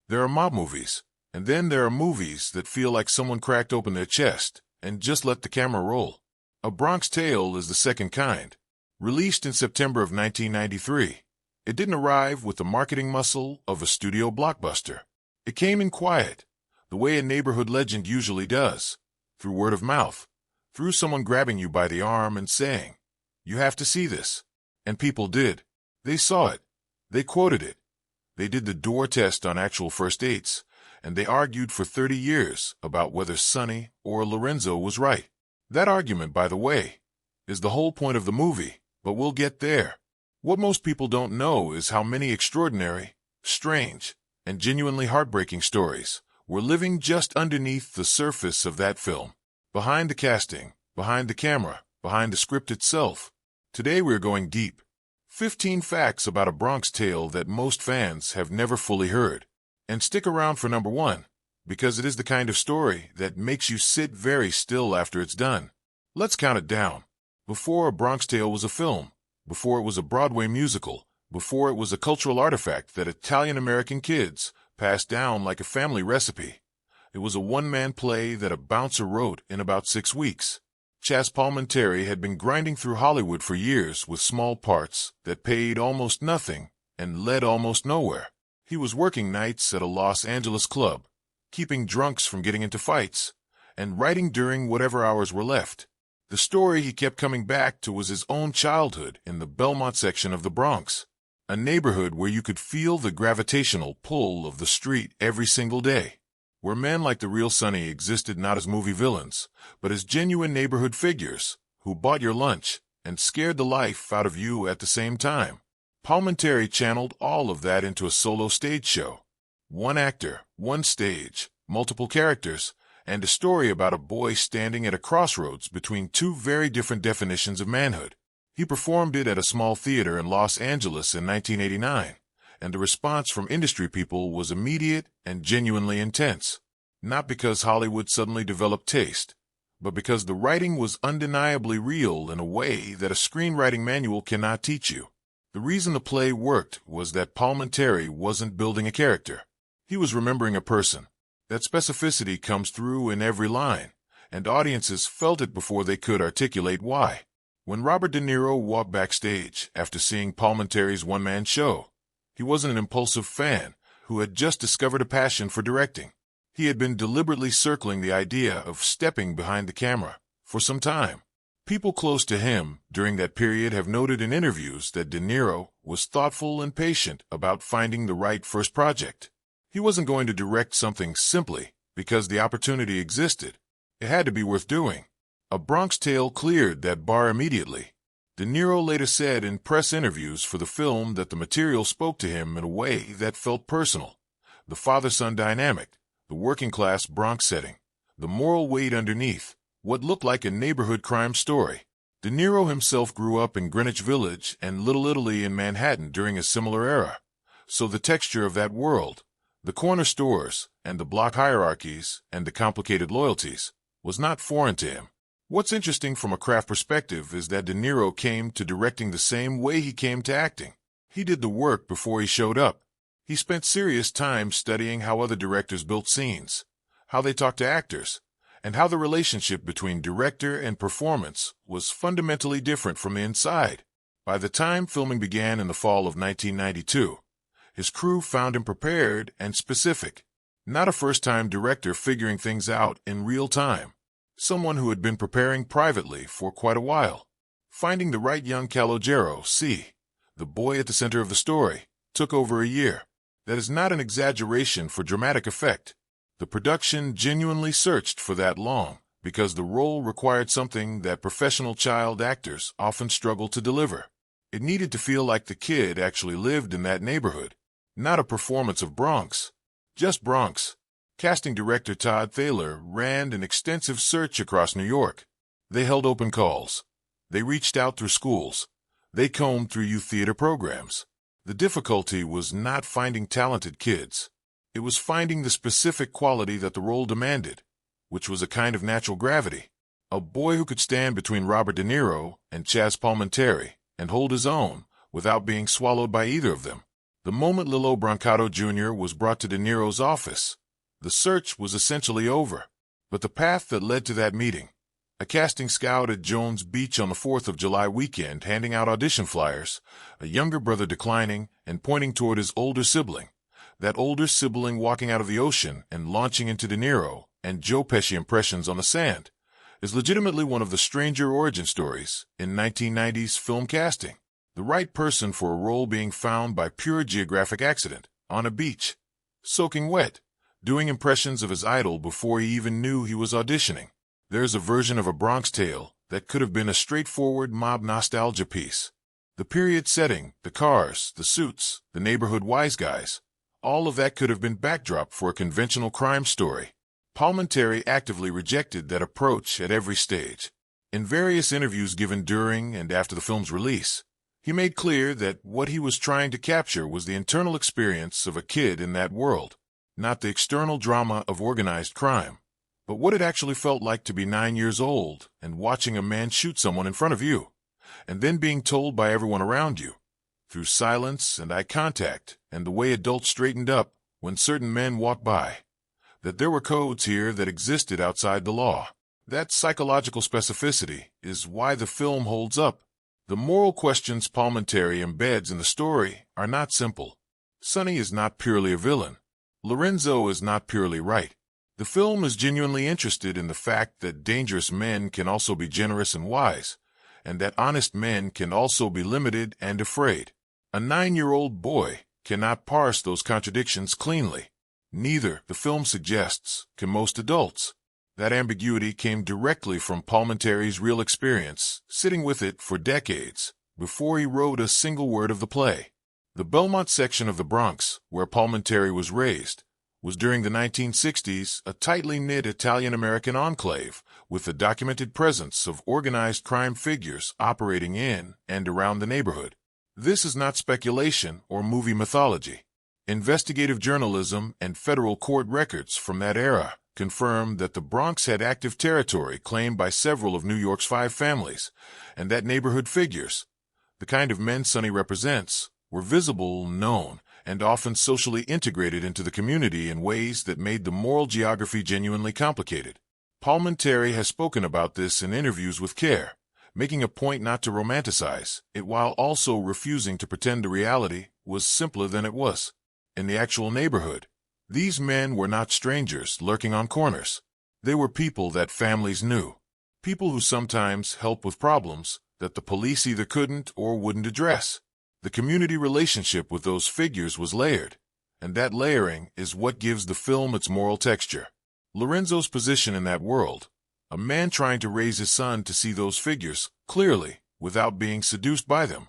There are mob movies, and then there are movies that feel like someone cracked open their chest and just let the camera roll. A Bronx Tale is the second kind. Released in September of 1993, it didn't arrive with the marketing muscle of a studio blockbuster. It came in quiet, the way a neighborhood legend usually does, through word of mouth, through someone grabbing you by the arm and saying, "You have to see this." And people did. They saw it. They quoted it. They did the door test on actual first dates, and they argued for 30 years about whether Sonny or Lorenzo was right. That argument, by the way, is the whole point of the movie, but we'll get there. What most people don't know is how many extraordinary, strange, and genuinely heartbreaking stories were living just underneath the surface of that film. Behind the casting, behind the camera, behind the script itself. Today we're going deep. 15 facts about A Bronx Tale that most fans have never fully heard. And stick around for number 1, because it is the kind of story that makes you sit very still after it's done. Let's count it down. Before A Bronx Tale was a film, before it was a Broadway musical, before it was a cultural artifact that Italian-American kids passed down like a family recipe, it was a one-man play that a bouncer wrote in about 6 weeks. Chazz Palminteri had been grinding through Hollywood for years with small parts that paid almost nothing and led almost nowhere. He was working nights at a Los Angeles club, keeping drunks from getting into fights, and writing during whatever hours were left. The story he kept coming back to was his own childhood in the Belmont section of the Bronx, a neighborhood where you could feel the gravitational pull of the street every single day, where men like the real Sonny existed not as movie villains, but as genuine neighborhood figures who bought your lunch and scared the life out of you at the same time. Palminteri channeled all of that into a solo stage show. One actor, one stage, multiple characters, and a story about a boy standing at a crossroads between two very different definitions of manhood. He performed it at a small theater in Los Angeles in 1989, and the response from industry people was immediate and genuinely intense. Not because Hollywood suddenly developed taste, but because the writing was undeniably real in a way that a screenwriting manual cannot teach you. The reason the play worked was that Palminteri wasn't building a character. He was remembering a person. That specificity comes through in every line, and audiences felt it before they could articulate why. When Robert De Niro walked backstage after seeing Palminteri's one-man show, he wasn't an impulsive fan who had just discovered a passion for directing. He had been deliberately circling the idea of stepping behind the camera for some time. People close to him during that period have noted in interviews that De Niro was thoughtful and patient about finding the right first project. He wasn't going to direct something simply because the opportunity existed. It had to be worth doing. A Bronx Tale cleared that bar immediately. De Niro later said in press interviews for the film that the material spoke to him in a way that felt personal. The father-son dynamic, the working-class Bronx setting, the moral weight underneath, what looked like a neighborhood crime story. De Niro himself grew up in Greenwich Village and Little Italy in Manhattan during a similar era, so the texture of that world, the corner stores and the block hierarchies and the complicated loyalties, was not foreign to him. What's interesting from a craft perspective is that De Niro came to directing the same way he came to acting. He did the work before he showed up. He spent serious time studying how other directors built scenes, how they talked to actors, and how the relationship between director and performance was fundamentally different from the inside. By the time filming began in the fall of 1992, his crew found him prepared and specific, not a first-time director figuring things out in real time. Someone who had been preparing privately for quite a while. Finding the right young Calogero, the boy at the center of the story, took over a year. That is not an exaggeration for dramatic effect. The production genuinely searched for that long because the role required something that professional child actors often struggle to deliver. It needed to feel like the kid actually lived in that neighborhood, not a performance of Bronx, just Bronx. Casting director Todd Thaler ran an extensive search across New York. They held open calls. They reached out through schools. They combed through youth theater programs. The difficulty was not finding talented kids. It was finding the specific quality that the role demanded, which was a kind of natural gravity. A boy who could stand between Robert De Niro and Chazz Palminteri and hold his own without being swallowed by either of them. The moment Lilo Brancato Jr. was brought to De Niro's office, the search was essentially over. But the path that led to that meeting, a casting scout at Jones Beach on the 4th of July weekend handing out audition flyers, a younger brother declining and pointing toward his older sibling, that older sibling walking out of the ocean and launching into De Niro and Joe Pesci impressions on the sand, is legitimately one of the stranger origin stories in 1990s film casting. The right person for a role being found by pure geographic accident, on a beach, soaking wet, doing impressions of his idol before he even knew he was auditioning. There's a version of A Bronx Tale that could have been a straightforward mob nostalgia piece. The period setting, the cars, the suits, the neighborhood wise guys, all of that could have been backdrop for a conventional crime story. Palminteri actively rejected that approach at every stage. In various interviews given during and after the film's release, he made clear that what he was trying to capture was the internal experience of a kid in that world, not the external drama of organized crime, but what it actually felt like to be 9 years old and watching a man shoot someone in front of you, and then being told by everyone around you, through silence and eye contact and the way adults straightened up when certain men walked by, that there were codes here that existed outside the law. That psychological specificity is why the film holds up. The moral questions Palminteri embeds in the story are not simple. Sonny is not purely a villain. Lorenzo is not purely right. The film is genuinely interested in the fact that dangerous men can also be generous and wise, and that honest men can also be limited and afraid. A 9-year-old boy cannot parse those contradictions cleanly. Neither, the film suggests, can most adults. That ambiguity came directly from Palminteri's real experience, sitting with it for decades, before he wrote a single word of the play. The Belmont section of the Bronx, where Palminteri was raised, was during the 1960s a tightly knit Italian-American enclave with the documented presence of organized crime figures operating in and around the neighborhood. This is not speculation or movie mythology. Investigative journalism and federal court records from that era confirm that the Bronx had active territory claimed by several of New York's 5 families, and that neighborhood figures, the kind of men Sonny represents, were visible, known, and often socially integrated into the community in ways that made the moral geography genuinely complicated. Palminteri has spoken about this in interviews with care, making a point not to romanticize it while also refusing to pretend the reality was simpler than it was. In the actual neighborhood, these men were not strangers lurking on corners. They were people that families knew, people who sometimes helped with problems that the police either couldn't or wouldn't address. The community relationship with those figures was layered, and that layering is what gives the film its moral texture. Lorenzo's position in that world, a man trying to raise his son to see those figures clearly without being seduced by them,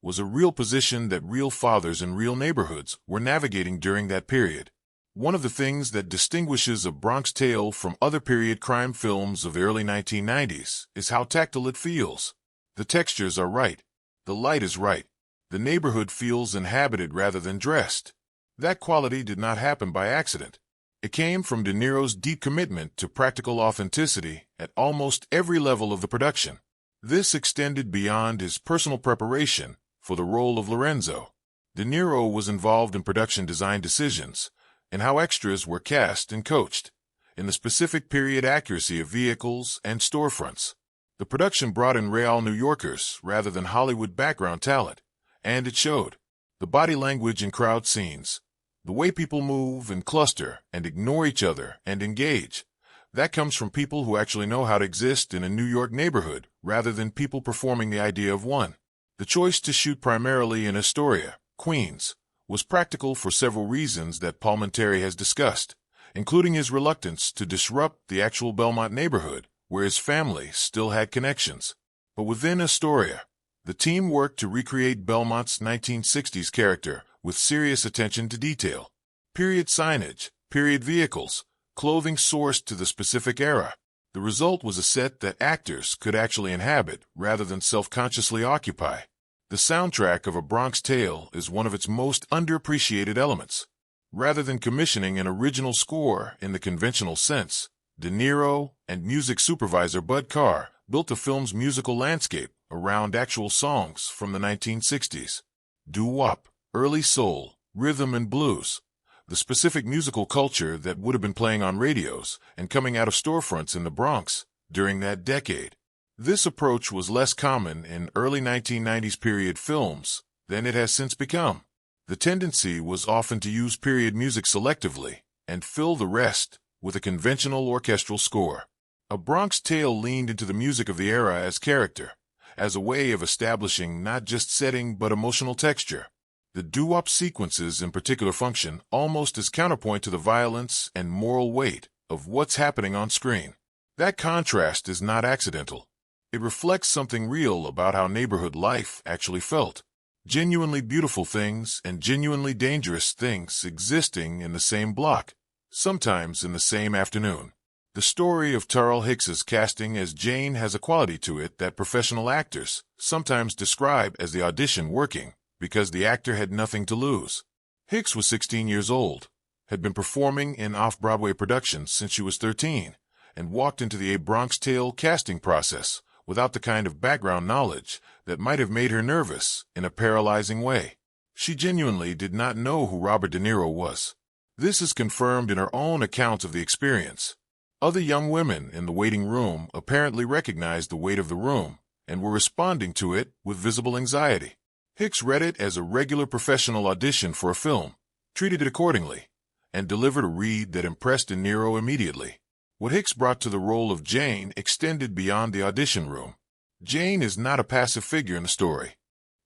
was a real position that real fathers in real neighborhoods were navigating during that period. One of the things that distinguishes A Bronx Tale from other period crime films of the early 1990s is how tactile it feels. The textures are right. The light is right. The neighborhood feels inhabited rather than dressed. That quality did not happen by accident. It came from De Niro's deep commitment to practical authenticity at almost every level of the production. This extended beyond his personal preparation for the role of Lorenzo. De Niro was involved in production design decisions, in how extras were cast and coached, in the specific period accuracy of vehicles and storefronts. The production brought in real New Yorkers rather than Hollywood background talent, and it showed. The body language in crowd scenes, the way people move and cluster and ignore each other and engage, that comes from people who actually know how to exist in a New York neighborhood rather than people performing the idea of one. The choice to shoot primarily in Astoria, Queens, was practical for several reasons that Palminteri has discussed, including his reluctance to disrupt the actual Belmont neighborhood where his family still had connections. But within Astoria, the team worked to recreate Belmont's 1960s character with serious attention to detail. Period signage, period vehicles, clothing sourced to the specific era. The result was a set that actors could actually inhabit rather than self-consciously occupy. The soundtrack of A Bronx Tale is one of its most underappreciated elements. Rather than commissioning an original score in the conventional sense, De Niro and music supervisor Bud Carr built the film's musical landscape around actual songs from the 1960s. Doo-wop, early soul, rhythm, and blues, the specific musical culture that would have been playing on radios and coming out of storefronts in the Bronx during that decade. This approach was less common in early 1990s period films than it has since become. The tendency was often to use period music selectively and fill the rest with a conventional orchestral score. A Bronx Tale leaned into the music of the era as character, as a way of establishing not just setting but emotional texture. The doo-wop sequences in particular function almost as counterpoint to the violence and moral weight of what's happening on screen. That contrast is not accidental. It reflects something real about how neighborhood life actually felt. Genuinely beautiful things and genuinely dangerous things existing in the same block, sometimes in the same afternoon. The story of Tarl Hicks's casting as Jane has a quality to it that professional actors sometimes describe as the audition working because the actor had nothing to lose. Hicks was 16 years old, had been performing in off-Broadway productions since she was 13, and walked into the A Bronx Tale casting process without the kind of background knowledge that might have made her nervous in a paralyzing way. She genuinely did not know who Robert De Niro was. This is confirmed in her own account of the experience. Other young women in the waiting room apparently recognized the weight of the room and were responding to it with visible anxiety. Hicks read it as a regular professional audition for a film, treated it accordingly, and delivered a read that impressed De Niro immediately. What Hicks brought to the role of Jane extended beyond the audition room. Jane is not a passive figure in the story.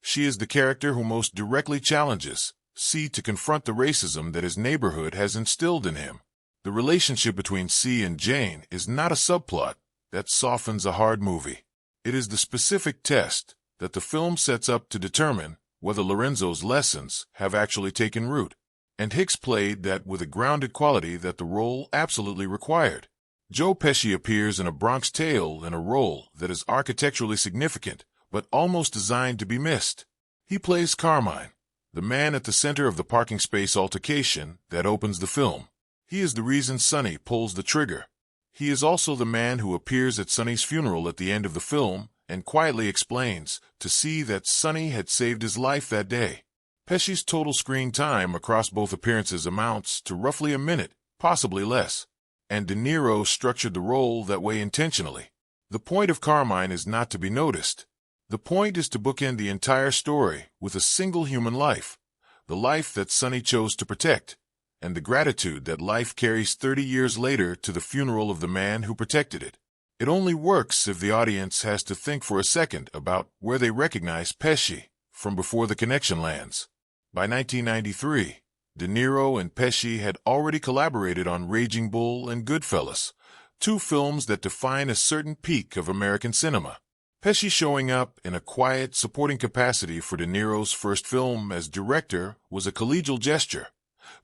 She is the character who most directly challenges C to confront the racism that his neighborhood has instilled in him. The relationship between C and Jane is not a subplot that softens a hard movie. It is the specific test that the film sets up to determine whether Lorenzo's lessons have actually taken root. And Hicks played that with a grounded quality that the role absolutely required. Joe Pesci appears in A Bronx Tale in a role that is architecturally significant, but almost designed to be missed. He plays Carmine, the man at the center of the parking space altercation that opens the film. He is the reason Sonny pulls the trigger. He is also the man who appears at Sonny's funeral at the end of the film and quietly explains to C that Sonny had saved his life that day. Pesci's total screen time across both appearances amounts to roughly a minute, possibly less. And De Niro structured the role that way intentionally. The point of Carmine is not to be noticed. The point is to bookend the entire story with a single human life, the life that Sonny chose to protect, and the gratitude that life carries 30 years later to the funeral of the man who protected it. It only works if the audience has to think for a second about where they recognize Pesci from before the connection lands. By 1993, De Niro and Pesci had already collaborated on Raging Bull and Goodfellas, two films that define a certain peak of American cinema. Pesci showing up in a quiet, supporting capacity for De Niro's first film as director was a collegial gesture,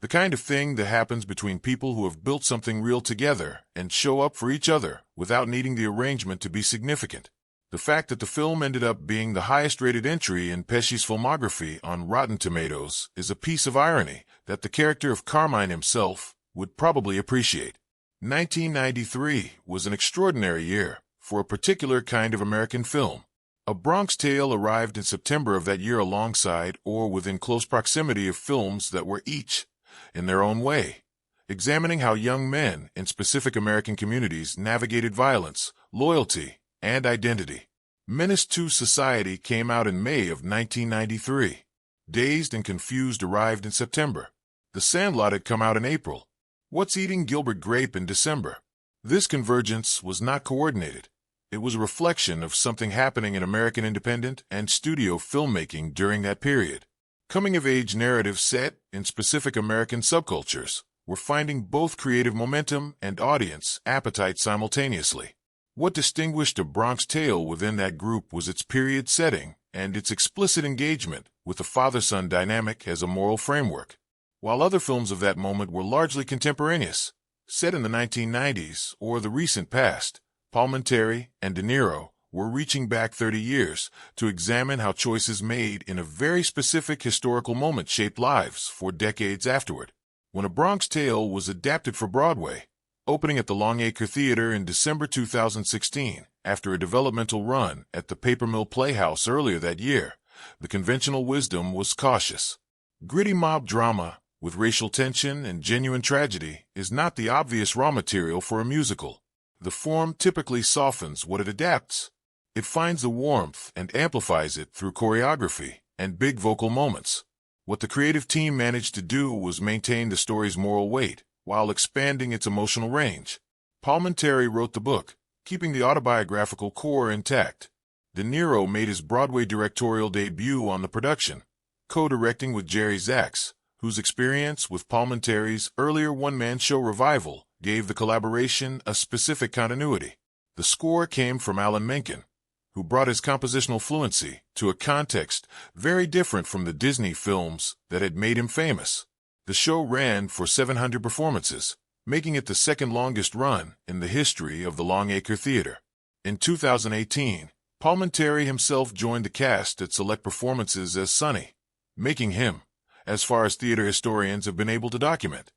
the kind of thing that happens between people who have built something real together and show up for each other without needing the arrangement to be significant. The fact that the film ended up being the highest-rated entry in Pesci's filmography on Rotten Tomatoes is a piece of irony that the character of Carmine himself would probably appreciate. 1993 was an extraordinary year for a particular kind of American film. A Bronx Tale arrived in September of that year alongside or within close proximity of films that were each, in their own way, examining how young men in specific American communities navigated violence, loyalty, and identity. Menace to Society came out in May of 1993. Dazed and Confused arrived in September. The Sandlot had come out in April. What's Eating Gilbert Grape in December. This convergence was not coordinated. It was a reflection of something happening in American independent and studio filmmaking during that period. Coming-of-age narratives set in specific American subcultures were finding both creative momentum and audience appetite simultaneously. What distinguished A Bronx Tale within that group was its period setting and its explicit engagement with the father-son dynamic as a moral framework. While other films of that moment were largely contemporaneous, set in the 1990s or the recent past, Palminteri and De Niro were reaching back 30 years to examine how choices made in a very specific historical moment shaped lives for decades afterward. When A Bronx Tale was adapted for Broadway, opening at the Longacre Theater in December 2016, after a developmental run at the Paper Mill Playhouse earlier that year, the conventional wisdom was cautious. Gritty mob drama, with racial tension and genuine tragedy, is not the obvious raw material for a musical. The form typically softens what it adapts. It finds the warmth and amplifies it through choreography and big vocal moments. What the creative team managed to do was maintain the story's moral weight while expanding its emotional range. Palminteri wrote the book, keeping the autobiographical core intact. De Niro made his Broadway directorial debut on the production, co-directing with Jerry Zaks, whose experience with Palminteri's earlier one-man show revival gave the collaboration a specific continuity. The score came from Alan Menken, who brought his compositional fluency to a context very different from the Disney films that had made him famous. The show ran for 700 performances, making it the second longest run in the history of the Longacre Theater. In 2018, Palminteri himself joined the cast at select performances as Sonny, making him, as far as theater historians have been able to document,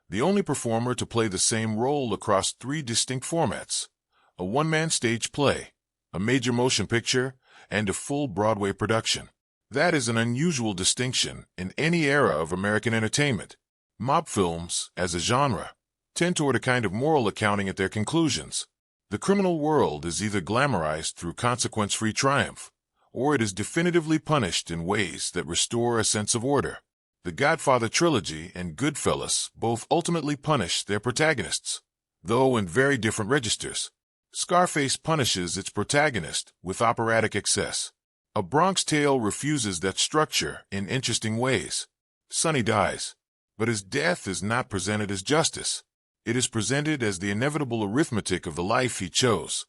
the only performer to play the same role across 3 distinct formats: a one-man stage play, a major motion picture, and a full Broadway production. That is an unusual distinction in any era of American entertainment. Mob films, as a genre, tend toward a kind of moral accounting at their conclusions. The criminal world is either glamorized through consequence-free triumph, or it is definitively punished in ways that restore a sense of order. The Godfather trilogy and Goodfellas both ultimately punish their protagonists, though in very different registers. Scarface punishes its protagonist with operatic excess. A Bronx Tale refuses that structure in interesting ways. Sonny dies, but his death is not presented as justice. It is presented as the inevitable arithmetic of the life he chose,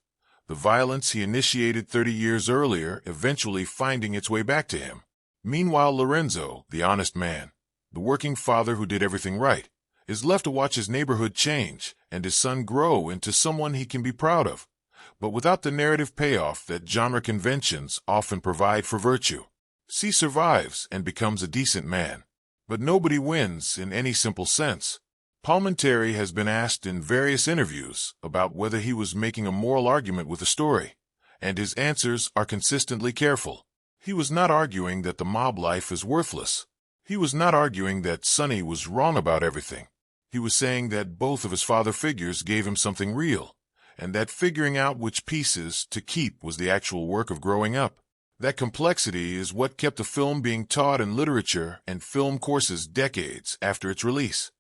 the violence he initiated 30 years earlier eventually finding its way back to him. Meanwhile, Lorenzo, the honest man, the working father who did everything right, is left to watch his neighborhood change and his son grow into someone he can be proud of, but without the narrative payoff that genre conventions often provide for virtue. C survives and becomes a decent man, but nobody wins in any simple sense. Palminteri has been asked in various interviews about whether he was making a moral argument with the story, and his answers are consistently careful. He was not arguing that the mob life is worthless. He was not arguing that Sonny was wrong about everything. He was saying that both of his father figures gave him something real, and that figuring out which pieces to keep was the actual work of growing up. That complexity is what kept the film being taught in literature and film courses decades after its release.